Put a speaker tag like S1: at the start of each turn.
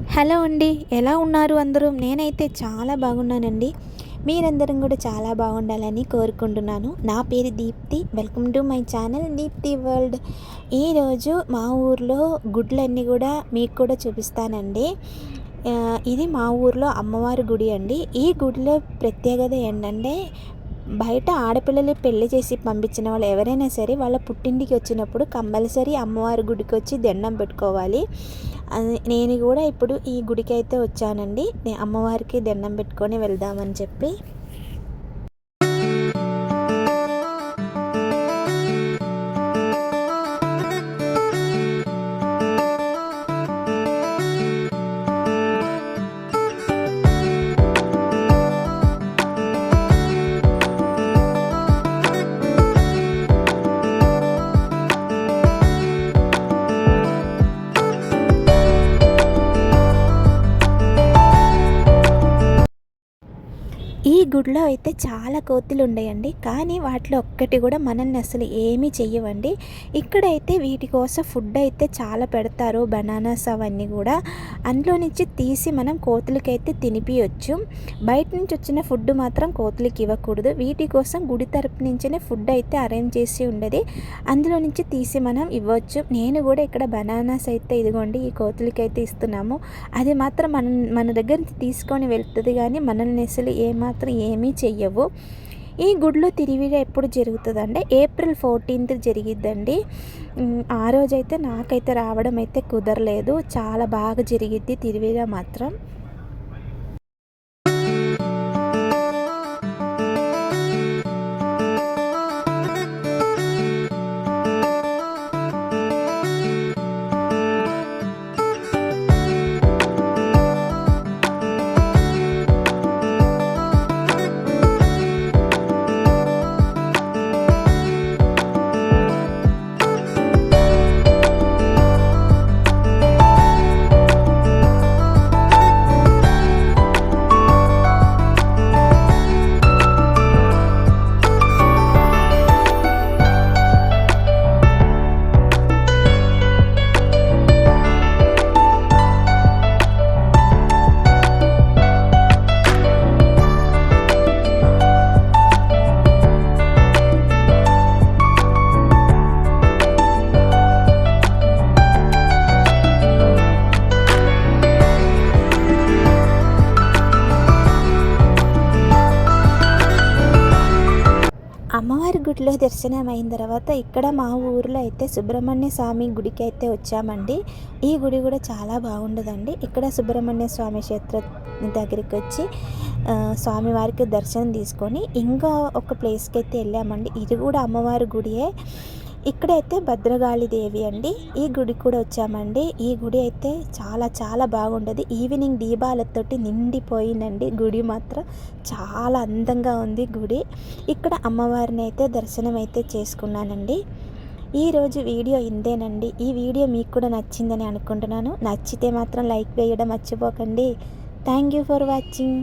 S1: Hello అండి, ఎలా ఉన్నారు అందరూ? నేనైతే చాలా బాగున్నానండి. మీరందరం కూడా చాలా బాగుండాలని కోరుకుంటున్నాను. నా పేరు Deepti. Welcome to my channel Deepti world. ఈరోజు మా ఊర్లో గుడ్లన్నీ కూడా మీకు కూడా చూపిస్తానండి. ఇది మా ఊర్లో అమ్మవారి గుడి అండి. ఈ గుడిలో ప్రత్యేకత ఏంటంటే, బయట ఆడపిల్లలు పెళ్లి చేసి పంపించిన వాళ్ళు ఎవరైనా సరే వాళ్ళ పుట్టింటికి వచ్చినప్పుడు కంపల్సరీ అమ్మవారి గుడికి వచ్చి దండం పెట్టుకోవాలి. నేను కూడా ఇప్పుడు ఈ గుడికి అయితే వచ్చానండి. అమ్మవారికి దండం పెట్టుకొని వెళ్దామని చెప్పి. ఈ గుడిలో అయితే చాలా కోతులు ఉన్నాయండి, కానీ వాటిలో ఒక్కటి కూడా మనల్ని అసలు ఏమీ చెయ్యవండి. ఇక్కడైతే వీటి కోసం ఫుడ్ అయితే చాలా పెడతారు, బనానాస్ అవన్నీ కూడా. అందులో నుంచి తీసి మనం కోతులకైతే తినిపించవచ్చు. బయట నుంచి వచ్చిన ఫుడ్ మాత్రం కోతులకి ఇవ్వకూడదు. వీటి కోసం గుడి తరపు నుంచినే ఫుడ్ అయితే అరేంజ్ చేసి ఉండేది, అందులో నుంచి తీసి మనం ఇవ్వచ్చు. నేను కూడా ఇక్కడ బనానాస్ అయితే ఇదిగోండి ఈ కోతులకైతే ఇస్తున్నాము. అది మాత్రం మన దగ్గర నుంచి తీసుకొని వెళ్తుంది, కానీ మనల్ని అసలు ఏమాత్రం ఏమీ చెయ్యవు. ఈ గుడిలో తిరువిర ఎప్పుడు జరుగుతుందంటే ఏప్రిల్ 14th జరిగిద్దండి. ఆ రోజైతే నాకైతే రావడం అయితే కుదరలేదు. చాలా బాగా జరిగిద్ది తిరువిర మాత్రం. అమ్మవారి గుడిలో దర్శనం అయిన తర్వాత ఇక్కడ మా ఊరిలో అయితే సుబ్రహ్మణ్య స్వామి గుడికి అయితే వచ్చామండి. ఈ గుడి కూడా చాలా బాగుండదండి. ఇక్కడ సుబ్రహ్మణ్య స్వామి క్షేత్రం దగ్గరికి వచ్చి స్వామివారికి దర్శనం తీసుకొని ఇంకా ఒక ప్లేస్కి అయితే వెళ్ళామండి. ఇది కూడా అమ్మవారి గుడియే. ఇక్కడైతే భద్రకాళీదేవి అండి, ఈ గుడి కూడా వచ్చామండి. ఈ గుడి అయితే చాలా చాలా బాగుండదు. ఈవినింగ్ దీపాలతోటి నిండిపోయిందండి. గుడి మాత్రం చాలా అందంగా ఉంది గుడి. ఇక్కడ అమ్మవారిని అయితే దర్శనం అయితే చేసుకున్నానండి. ఈరోజు వీడియో ఇంతేనండి. ఈ వీడియో మీకు కూడా నచ్చిందని అనుకుంటున్నాను. నచ్చితే మాత్రం లైక్ వేయడం మర్చిపోకండి. Thank you for watching.